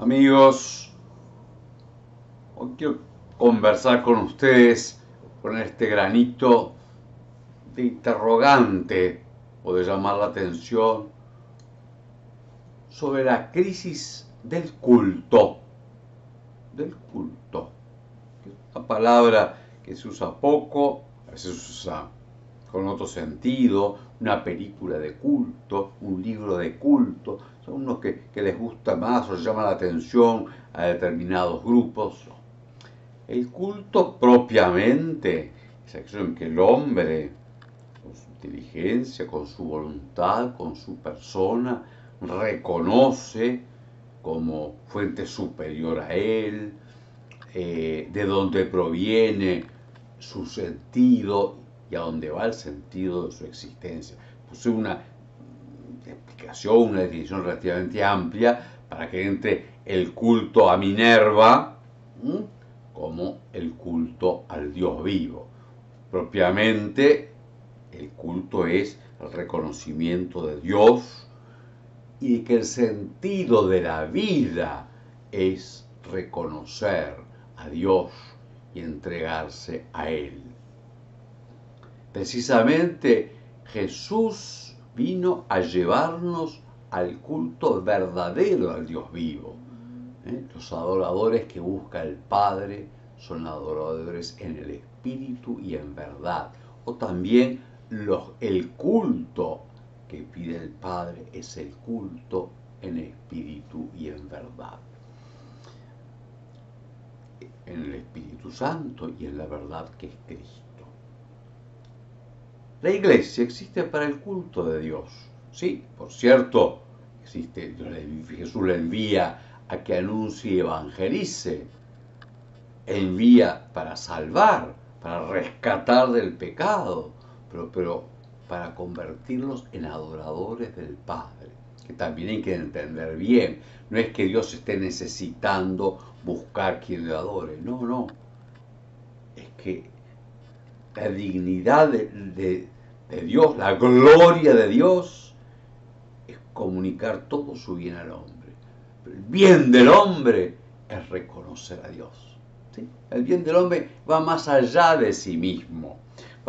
Amigos, hoy quiero conversar con ustedes, poner este granito de interrogante o de llamar la atención sobre la crisis del culto. Del culto. Una palabra que se usa poco, a veces se usa con otro sentido, una película de culto, un libro de culto, son unos que les gusta más o les llama la atención a determinados grupos. El culto propiamente es aquello en que el hombre, con su inteligencia, con su voluntad, con su persona, reconoce como fuente superior a él, de donde proviene su sentido y a dónde va el sentido de su existencia. Puse una explicación, una definición relativamente amplia para que entre el culto a Minerva como el culto al Dios vivo. Propiamente, el culto es el reconocimiento de Dios y que el sentido de la vida es reconocer a Dios y entregarse a Él. Precisamente Jesús vino a llevarnos al culto verdadero al Dios vivo. Los adoradores que busca el Padre son adoradores en el Espíritu y en verdad. O también el culto que pide el Padre es el culto en Espíritu y en verdad. En el Espíritu Santo y en la verdad que es Cristo. La iglesia existe para el culto de Dios. Sí, por cierto, existe, Jesús le envía a que anuncie y evangelice. Envía para salvar, para rescatar del pecado, pero para convertirlos en adoradores del Padre, que también hay que entender bien. No es que Dios esté necesitando buscar quien le adore, no. Es que la dignidad de Dios, la gloria de Dios, es comunicar todo su bien al hombre. Pero el bien del hombre es reconocer a Dios. ¿Sí? El bien del hombre va más allá de sí mismo,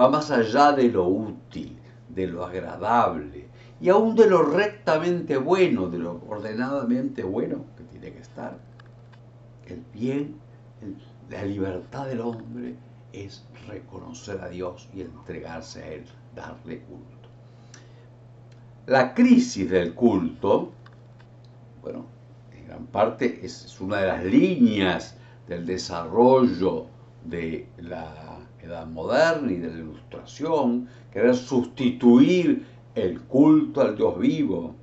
va más allá de lo útil, de lo agradable y aún de lo rectamente bueno, de lo ordenadamente bueno que tiene que estar. El bien, la libertad del hombre es reconocer a Dios y entregarse a Él, darle culto. La crisis del culto, bueno, en gran parte es una de las líneas del desarrollo de la Edad Moderna y de la Ilustración, querer sustituir el culto al Dios vivo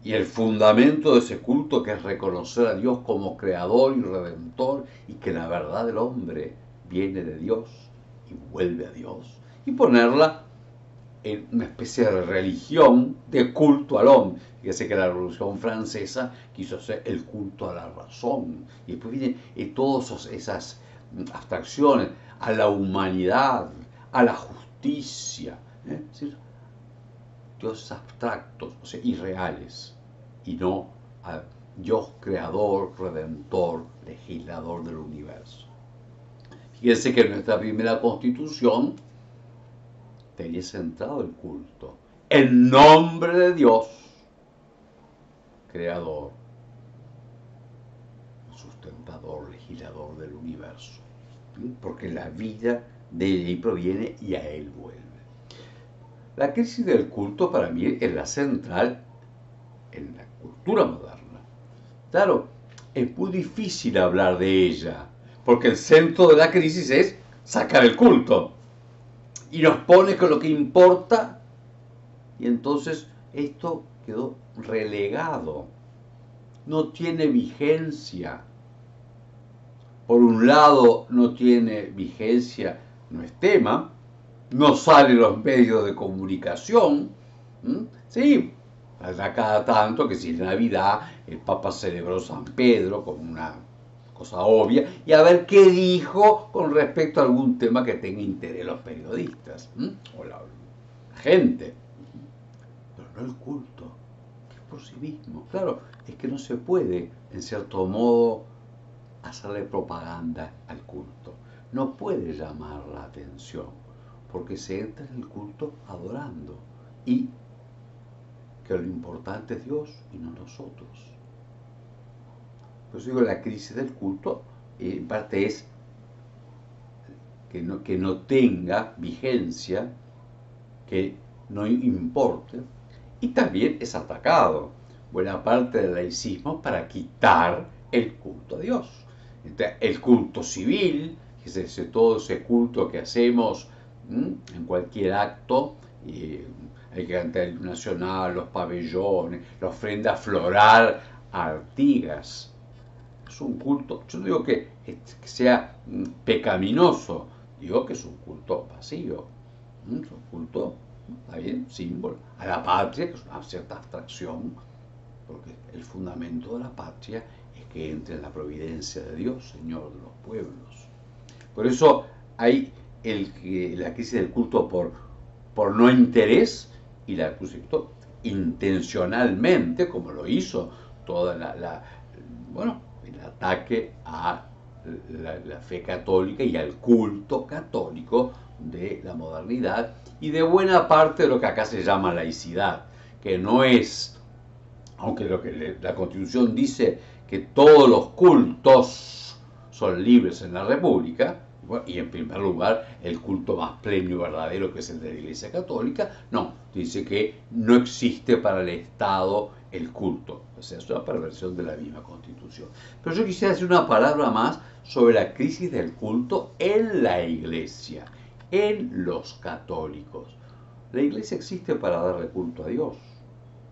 y el fundamento de ese culto, que es reconocer a Dios como creador y redentor y que la verdad del hombre viene de Dios y vuelve a Dios, y ponerla en una especie de religión de culto al hombre. Fíjese que la Revolución Francesa quiso hacer el culto a la razón, y después vienen todas esas abstracciones a la humanidad, a la justicia, es decir, dioses abstractos, o sea, irreales, y no a Dios creador, redentor, legislador del universo. Fíjense que en nuestra primera constitución tenía centrado el culto en nombre de Dios, creador, sustentador, legislador del universo, porque la vida de ahí proviene y a él vuelve. La crisis del culto para mí es la central en la cultura moderna. Claro, es muy difícil hablar de ella, porque el centro de la crisis es sacar el culto. Y nos pone con lo que importa, y entonces esto quedó relegado. No tiene vigencia. Por un lado, no tiene vigencia, no es tema, no sale en los medios de comunicación. Sí, a cada tanto que si es Navidad el Papa celebró San Pedro como una cosa obvia, y a ver qué dijo con respecto a algún tema que tenga interés los periodistas o la gente, pero no el culto, que por exclusivismo. Claro, es que no se puede, en cierto modo, hacerle propaganda al culto. No puede llamar la atención, porque se entra en el culto adorando. Y que lo importante es Dios y no nosotros. Por eso digo, la crisis del culto, en parte es que no tenga vigencia, que no importe, y también es atacado buena parte del laicismo para quitar el culto a Dios. Entonces, el culto civil, que es todo ese culto que hacemos en cualquier acto, hay que cantar el himno nacional, los pabellones, la ofrenda floral a Artigas. Es un culto, yo no digo que sea pecaminoso, digo que es un culto vacío, es un culto, está bien, símbolo, a la patria, que es una cierta abstracción, porque el fundamento de la patria es que entre en la providencia de Dios, Señor de los pueblos. Por eso hay la crisis del culto por no interés y la crisis del culto intencionalmente, como lo hizo toda el ataque a la fe católica y al culto católico de la modernidad y de buena parte de lo que acá se llama laicidad, que no es, aunque la Constitución dice que todos los cultos son libres en la República, y en primer lugar el culto más pleno y verdadero, que es el de la Iglesia Católica, no, dice que no existe para el Estado el culto. O sea, es una perversión de la misma Constitución. Pero yo quisiera decir una palabra más sobre la crisis del culto en la Iglesia, en los católicos. La Iglesia existe para darle culto a Dios.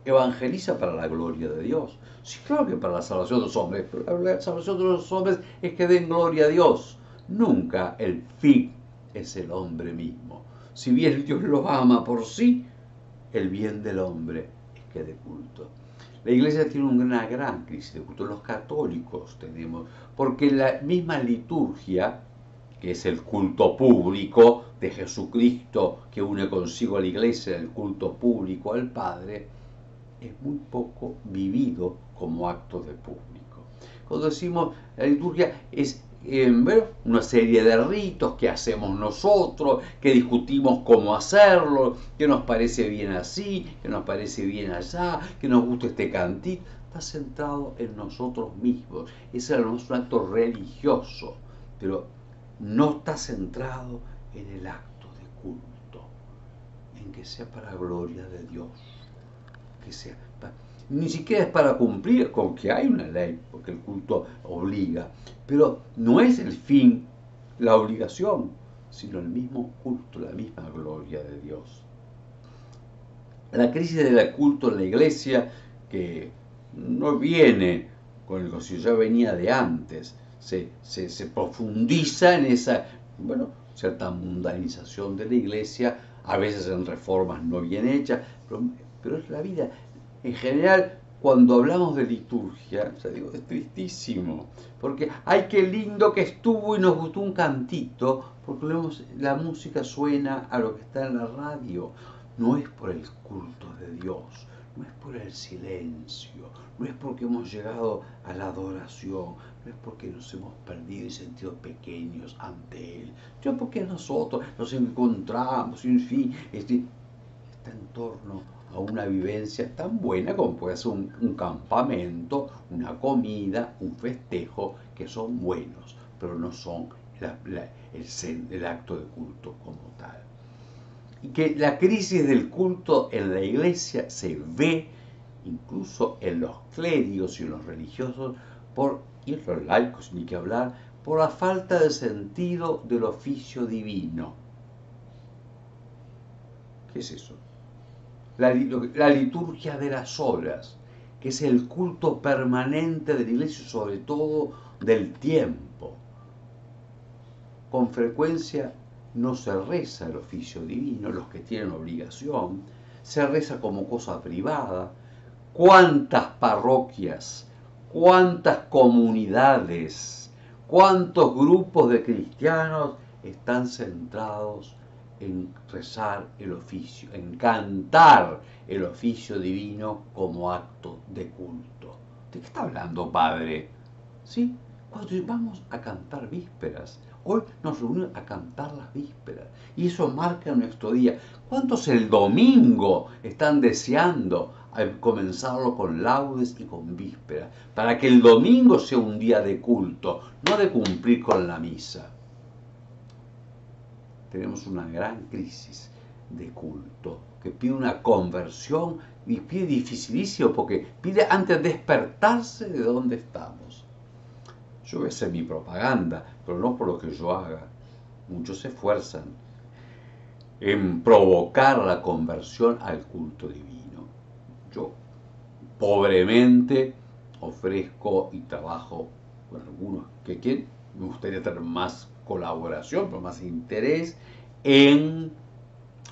Evangeliza para la gloria de Dios. Sí, claro que para la salvación de los hombres, pero la salvación de los hombres es que den gloria a Dios. Nunca el fin es el hombre mismo. Si bien Dios lo ama por sí, el bien del hombre es que dé culto. La Iglesia tiene una gran crisis de culto. Los católicos tenemos, porque la misma liturgia, que es el culto público de Jesucristo que une consigo a la Iglesia, el culto público al Padre, es muy poco vivido como acto de público. Cuando decimos la liturgia es una serie de ritos que hacemos nosotros, que discutimos cómo hacerlo, que nos parece bien así, que nos parece bien allá, que nos gusta este cantito. Está centrado en nosotros mismos. Ese es un acto religioso, pero no está centrado en el acto de culto, en que sea para gloria de Dios. Que sea, ni siquiera es para cumplir con que hay una ley, porque el culto obliga, pero no es el fin la obligación, sino el mismo culto, la misma gloria de Dios. La crisis del culto en la Iglesia, que no viene con el concilio, ya venía de antes, se profundiza en esa, cierta mundanización de la Iglesia, a veces en reformas no bien hechas, pero es la vida. En general, cuando hablamos de liturgia, ya digo, es tristísimo, porque ¡ay, qué lindo que estuvo y nos gustó un cantito! Porque la música suena a lo que está en la radio. No es por el culto de Dios, no es por el silencio, no es porque hemos llegado a la adoración, no es porque nos hemos perdido y sentido pequeños ante Él, no porque nosotros nos encontramos, en fin, está en torno a una vivencia tan buena como puede ser un campamento, una comida, un festejo, que son buenos, pero no son el acto de culto como tal. Y que la crisis del culto en la Iglesia se ve incluso en los clérigos y en los religiosos, y en los laicos, ni que hablar, por la falta de sentido del oficio divino. ¿Qué es eso? La liturgia de las horas, que es el culto permanente de la Iglesia, sobre todo del tiempo. Con frecuencia no se reza el oficio divino, los que tienen obligación, se reza como cosa privada. ¿Cuántas parroquias, cuántas comunidades, cuántos grupos de cristianos están centrados en rezar el oficio, en cantar el oficio divino como acto de culto. ¿De qué está hablando, Padre? ¿Sí? Cuando vamos a cantar vísperas, hoy nos reunimos a cantar las vísperas y eso marca nuestro día. ¿Cuántos el domingo están deseando comenzarlo con laudes y con vísperas? Para que el domingo sea un día de culto, no de cumplir con la misa. Tenemos una gran crisis de culto que pide una conversión y pide dificilísimo porque pide antes despertarse de donde estamos. Yo voy a hacer mi propaganda, pero no por lo que yo haga. Muchos se esfuerzan en provocar la conversión al culto divino. Yo pobremente ofrezco y trabajo con algunos que quieren. Me gustaría tener más colaboración, pero más interés en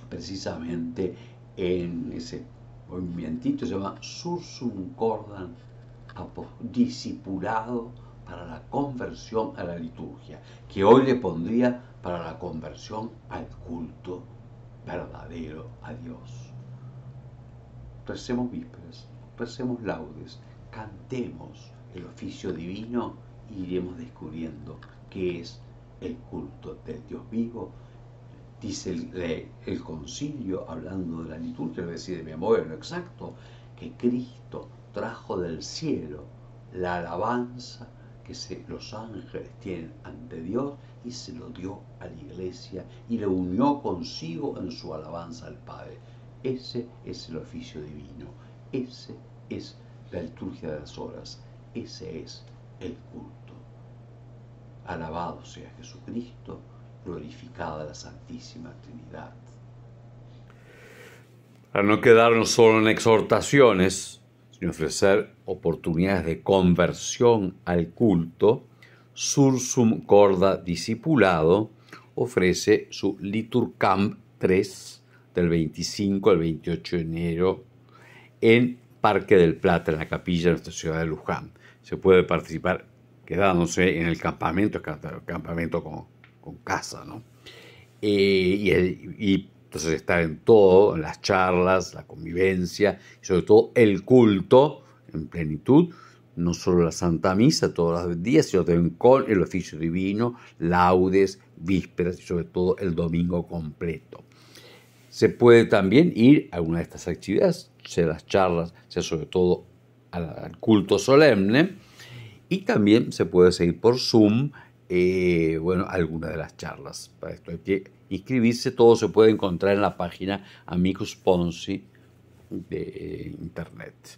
precisamente en ese movimientito se llama Sursum Cordan, discipulado para la conversión a la liturgia, que hoy le pondría para la conversión al culto verdadero a Dios. Recemos vísperas, recemos laudes, cantemos el oficio divino y iremos descubriendo qué es el culto del Dios vivo. Dice el concilio, hablando de la liturgia, lo voy a decir de memoria, no exacto, que Cristo trajo del cielo la alabanza que los ángeles tienen ante Dios y se lo dio a la iglesia y lo unió consigo en su alabanza al Padre. Ese es el oficio divino, ese es la liturgia de las horas, ese es el culto. Alabado sea Jesucristo, glorificada la Santísima Trinidad. Para no quedarnos solo en exhortaciones, sino ofrecer oportunidades de conversión al culto, Sursum Corda Discipulado ofrece su Liturcamp 3 del 25 al 28 de enero en Parque del Plata, en la capilla de nuestra ciudad de Luján. Se puede participar quedándose en el campamento con casa, ¿no? Y entonces estar en todo, en las charlas, la convivencia, y sobre todo el culto en plenitud, no solo la Santa Misa todos los días, sino también con el oficio divino, laudes, vísperas y sobre todo el domingo completo. Se puede también ir a una de estas actividades, sea las charlas, sea sobre todo al culto solemne, y también se puede seguir por Zoom, alguna de las charlas. Para esto hay que inscribirse, todo se puede encontrar en la página Amicus Ponsi de internet.